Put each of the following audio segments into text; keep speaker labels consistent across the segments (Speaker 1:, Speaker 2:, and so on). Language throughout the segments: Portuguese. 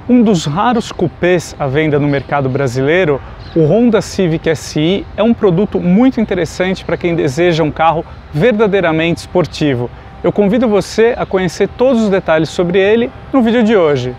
Speaker 1: Um dos raros cupês à venda no mercado brasileiro, o Honda Civic Si é um produto muito interessante para quem deseja um carro verdadeiramente esportivo. Eu convido você a conhecer todos os detalhes sobre ele no vídeo de hoje.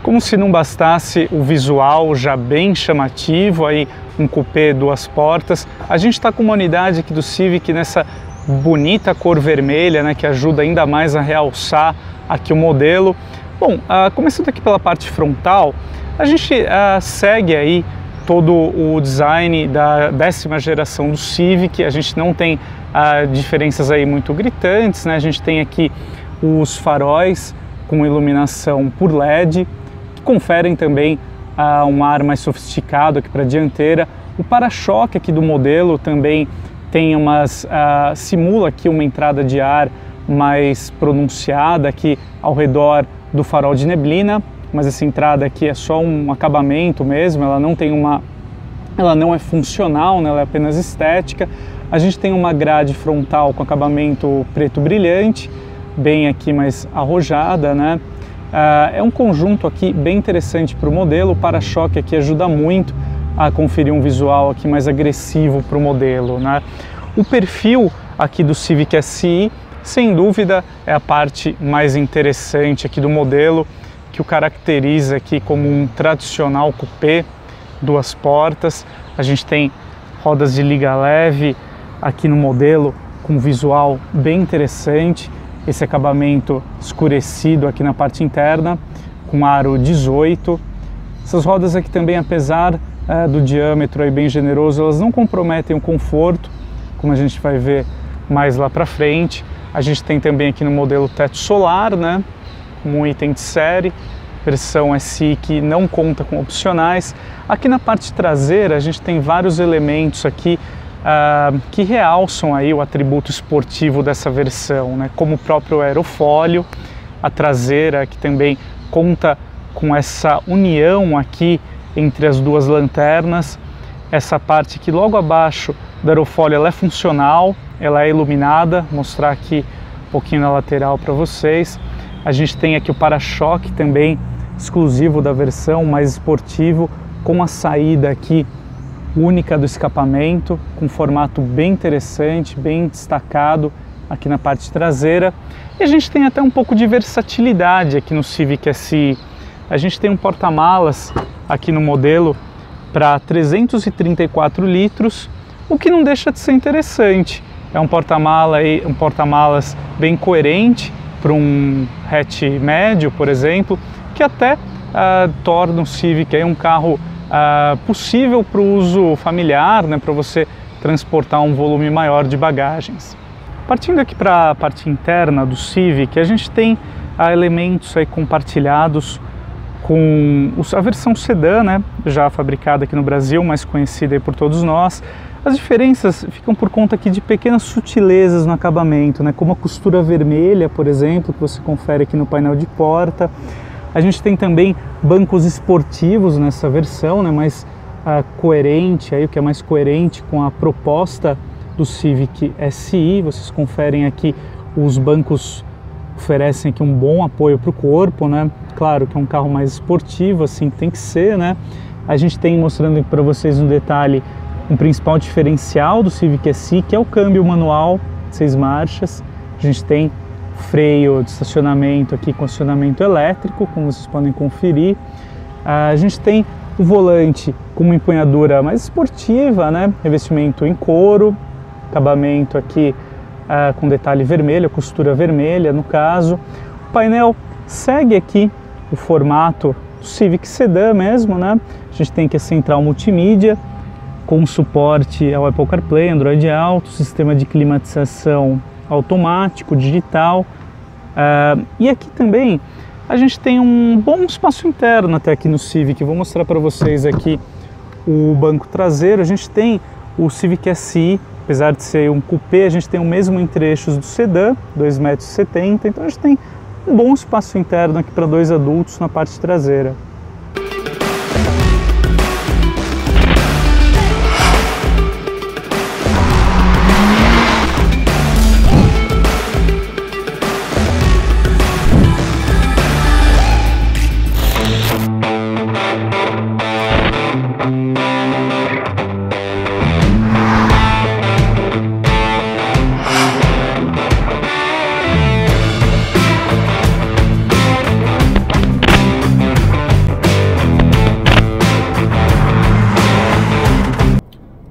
Speaker 1: Como se não bastasse o visual já bem chamativo, aí um cupê duas portas, a gente está com uma unidade aqui do Civic nessa bonita cor vermelha, né, que ajuda ainda mais a realçar aqui o modelo. Bom, começando aqui pela parte frontal, a gente segue aí todo o design da 10ª geração do Civic. A gente não tem diferenças aí muito gritantes, né? A gente tem aqui os faróis com iluminação por LED, conferem também um ar mais sofisticado aqui para a dianteira. O para-choque aqui do modelo também tem simula aqui uma entrada de ar mais pronunciada aqui ao redor do farol de neblina, mas essa entrada aqui é só um acabamento mesmo, ela não é funcional, né? Ela é apenas estética. A gente tem uma grade frontal com acabamento preto brilhante, bem aqui mais arrojada, né? É um conjunto aqui bem interessante para o modelo. O para-choque aqui ajuda muito a conferir um visual aqui mais agressivo para o modelo, né? O perfil aqui do Civic Si, sem dúvida, é a parte mais interessante aqui do modelo, que o caracteriza aqui como um tradicional coupé, duas portas. A gente tem rodas de liga leve aqui no modelo, com visual bem interessante. Esse acabamento escurecido aqui na parte interna, com aro 18. Essas rodas aqui também, apesar do diâmetro aí bem generoso, elas não comprometem o conforto, como a gente vai ver mais lá para frente. A gente tem também aqui no modelo teto solar, né, como um item de série, versão SI que não conta com opcionais. Aqui na parte traseira a gente tem vários elementos aqui que realçam aí o atributo esportivo dessa versão, né? Como o próprio aerofólio, a traseira que também conta com essa união aqui entre as duas lanternas. Essa parte aqui logo abaixo do aerofólio, ela é funcional, ela é iluminada, vou mostrar aqui um pouquinho na lateral para vocês. A gente tem aqui o para-choque também exclusivo da versão, mais esportivo, com a saída aqui única do escapamento, com um formato bem interessante, bem destacado aqui na parte traseira. E a gente tem até um pouco de versatilidade aqui no Civic Si. A gente tem um porta-malas aqui no modelo para 334 litros, o que não deixa de ser interessante. É um porta-malas bem coerente para um hatch médio, por exemplo, que até torna o Civic aí um carro possível para o uso familiar, né, para você transportar um volume maior de bagagens. Partindo aqui para a parte interna do Civic, a gente tem elementos aí compartilhados com a versão sedã, né, já fabricada aqui no Brasil, mais conhecida aí por todos nós. As diferenças ficam por conta aqui de pequenas sutilezas no acabamento, né, como a costura vermelha, por exemplo, que você confere aqui no painel de porta. A gente tem também bancos esportivos nessa versão, né, mais coerente, aí, o que é mais coerente com a proposta do Civic Si. Vocês conferem aqui, os bancos oferecem aqui um bom apoio para o corpo, né? Claro que é um carro mais esportivo, assim tem que ser, né? A gente tem, mostrando para vocês no detalhe, um principal diferencial do Civic Si, que é o câmbio manual, 6 marchas. A gente tem freio de estacionamento aqui com acionamento elétrico, como vocês podem conferir. A gente tem o volante com uma empunhadura mais esportiva, né? Revestimento em couro, acabamento aqui com detalhe vermelho, costura vermelha no caso. O painel segue aqui o formato do Civic Sedan mesmo, né? A gente tem aqui a central multimídia com suporte ao Apple CarPlay, Android Auto, sistema de climatização automático, digital. E aqui também a gente tem um bom espaço interno até aqui no Civic. Vou mostrar para vocês aqui o banco traseiro. A gente tem o Civic Si Apesar de ser um coupé, a gente tem o mesmo entre-eixos do sedã, 2,70 m, então a gente tem um bom espaço interno aqui para 2 adultos na parte traseira.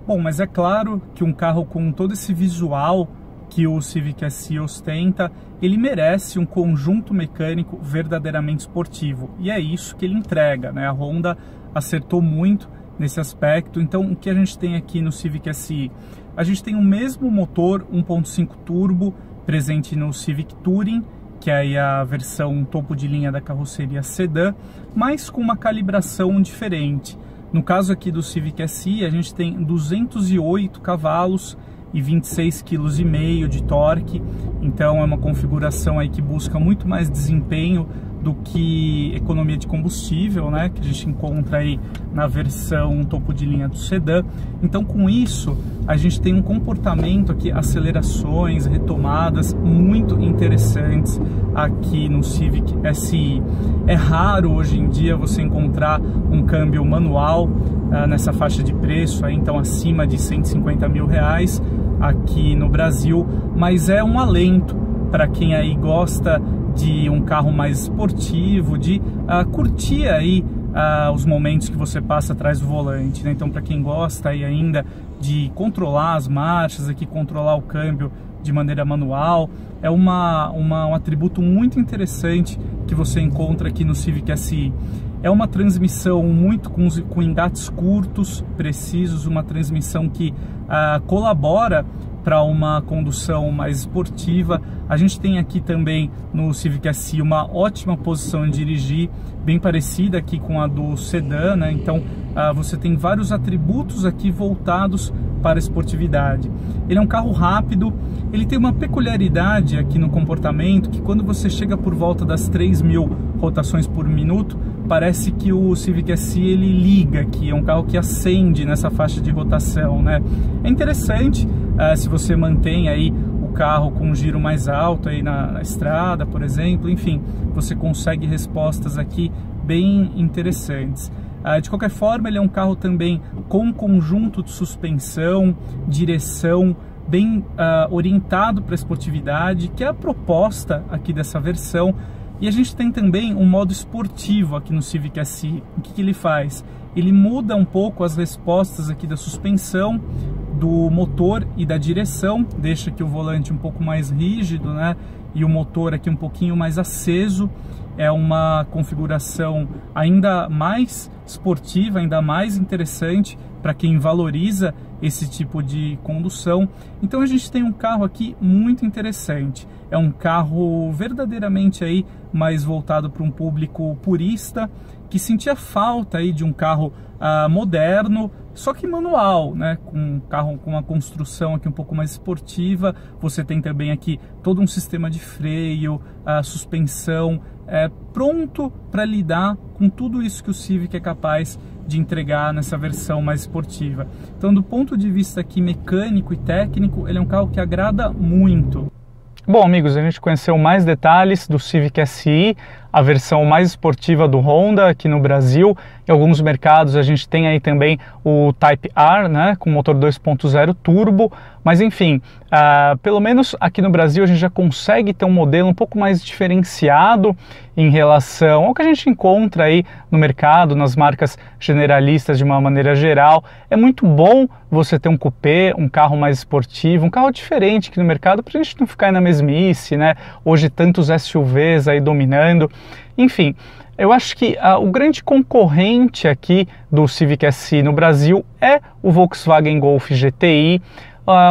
Speaker 1: Bom, mas é claro que um carro com todo esse visual que o Civic SI ostenta, ele merece um conjunto mecânico verdadeiramente esportivo. E é isso que ele entrega, né? A Honda acertou muito nesse aspecto. Então, o que a gente tem aqui no Civic SI? A gente tem o mesmo motor 1.5 turbo presente no Civic Touring, que é aí a versão topo de linha da carroceria sedã, mas com uma calibração diferente. No caso aqui do Civic SI, a gente tem 208 cavalos e 26,5 kg de torque, então é uma configuração aí que busca muito mais desempenho do que economia de combustível, né, que a gente encontra aí na versão topo de linha do sedã. Então, com isso, a gente tem um comportamento aqui, acelerações, retomadas muito interessantes aqui no Civic SI. É raro hoje em dia você encontrar um câmbio manual nessa faixa de preço, aí, então acima de R$150 mil aqui no Brasil, mas é um alento para quem aí gosta de um carro mais esportivo, de curtir aí os momentos que você passa atrás do volante, né? Então, para quem gosta aí ainda de controlar as marchas, aqui controlar o câmbio de maneira manual, é um atributo muito interessante que você encontra aqui no Civic SI. É uma transmissão muito com engates curtos, precisos, uma transmissão que colabora para uma condução mais esportiva. A gente tem aqui também no Civic SI uma ótima posição de dirigir, bem parecida aqui com a do sedã, né? Então você tem vários atributos aqui voltados para a esportividade. Ele é um carro rápido, ele tem uma peculiaridade aqui no comportamento, que quando você chega por volta das 3.000 rotações por minuto, parece que o Civic SI ele liga aqui, é um carro que acende nessa faixa de rotação, né? É interessante se você mantém aí o carro com um giro mais alto aí na estrada, por exemplo, enfim, você consegue respostas aqui bem interessantes. De qualquer forma, ele é um carro também com conjunto de suspensão, direção, bem orientado para a esportividade, que é a proposta aqui dessa versão. E a gente tem também um modo esportivo aqui no Civic SI. O que ele faz? Ele muda um pouco as respostas aqui da suspensão, do motor e da direção, deixa aqui o volante um pouco mais rígido, né? E o motor aqui um pouquinho mais aceso. É uma configuração ainda mais esportiva, ainda mais interessante para quem valoriza esse tipo de condução. Então a gente tem um carro aqui muito interessante. É um carro verdadeiramente aí mais voltado para um público purista, que sentia falta aí de um carro moderno, só que manual, né? Com um carro com uma construção aqui um pouco mais esportiva. Você tem também aqui todo um sistema de freio, suspensão, pronto para lidar com tudo isso que o Civic é capaz de entregar nessa versão mais esportiva. Então, do ponto de vista aqui mecânico e técnico, ele é um carro que agrada muito. Bom, amigos, a gente conheceu mais detalhes do Civic SI, a versão mais esportiva do Honda aqui no Brasil. Em alguns mercados a gente tem aí também o Type R, né, com motor 2.0 turbo, mas enfim, pelo menos aqui no Brasil a gente já consegue ter um modelo um pouco mais diferenciado em relação ao que a gente encontra aí no mercado, nas marcas generalistas de uma maneira geral. É muito bom você ter um coupé, um carro mais esportivo, um carro diferente aqui no mercado, para a gente não ficar aí na mesmice, né? Hoje tantos SUVs aí dominando. Enfim, eu acho que o grande concorrente aqui do Civic SI no Brasil é o Volkswagen Golf GTI,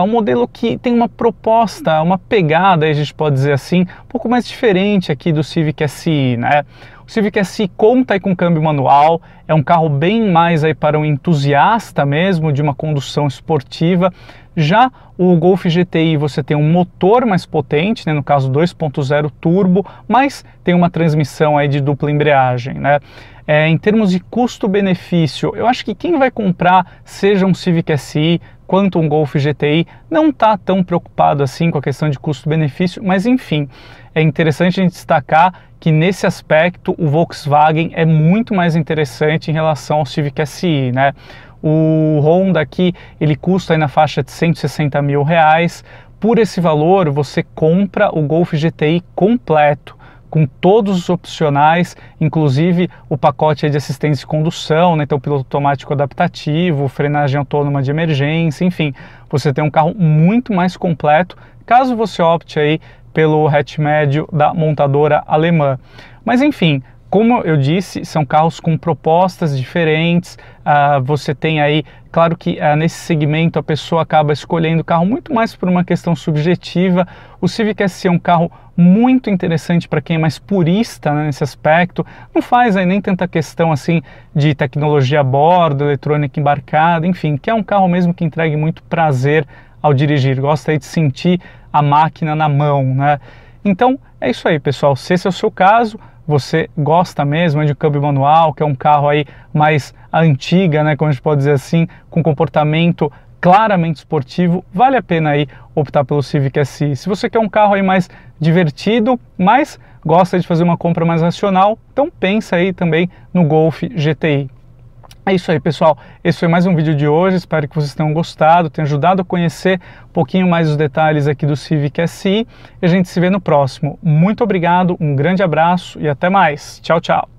Speaker 1: um modelo que tem uma proposta, uma pegada, a gente pode dizer assim, um pouco mais diferente aqui do Civic SI, né? O Civic SI conta aí com câmbio manual, é um carro bem mais aí para um entusiasta mesmo de uma condução esportiva. Já o Golf GTI você tem um motor mais potente, né, no caso 2.0 turbo, mas tem uma transmissão aí de dupla embreagem, né? Em termos de custo-benefício, eu acho que quem vai comprar, seja um Civic SI quanto um Golf GTI, não está tão preocupado assim com a questão de custo-benefício, mas enfim, é interessante a gente destacar que nesse aspecto o Volkswagen é muito mais interessante em relação ao Civic SI, né? O Honda aqui, ele custa aí na faixa de R$160 mil. Por esse valor, você compra o Golf GTI completo, com todos os opcionais, inclusive o pacote de assistência de condução, né? Então piloto automático adaptativo, frenagem autônoma de emergência, enfim, você tem um carro muito mais completo, caso você opte aí pelo hatch médio da montadora alemã. Mas enfim, como eu disse, são carros com propostas diferentes, você tem aí, claro que nesse segmento a pessoa acaba escolhendo o carro muito mais por uma questão subjetiva. O Civic SI é um carro muito interessante para quem é mais purista, né, nesse aspecto, não faz aí nem tanta questão assim de tecnologia a bordo, eletrônica embarcada, enfim, que é um carro mesmo que entregue muito prazer ao dirigir, gosta aí de sentir a máquina na mão, né? Então é isso aí, pessoal, se esse é o seu caso, você gosta mesmo de câmbio manual, que é um carro aí mais antiga, né, como a gente pode dizer assim, com comportamento claramente esportivo, vale a pena aí optar pelo Civic SI. Se você quer um carro aí mais divertido, mas gosta de fazer uma compra mais racional, então pensa aí também no Golf GTI. É isso aí, pessoal. Esse foi mais um vídeo de hoje. Espero que vocês tenham gostado, tenha ajudado a conhecer um pouquinho mais os detalhes aqui do Civic SI. E a gente se vê no próximo. Muito obrigado, um grande abraço e até mais. Tchau, tchau.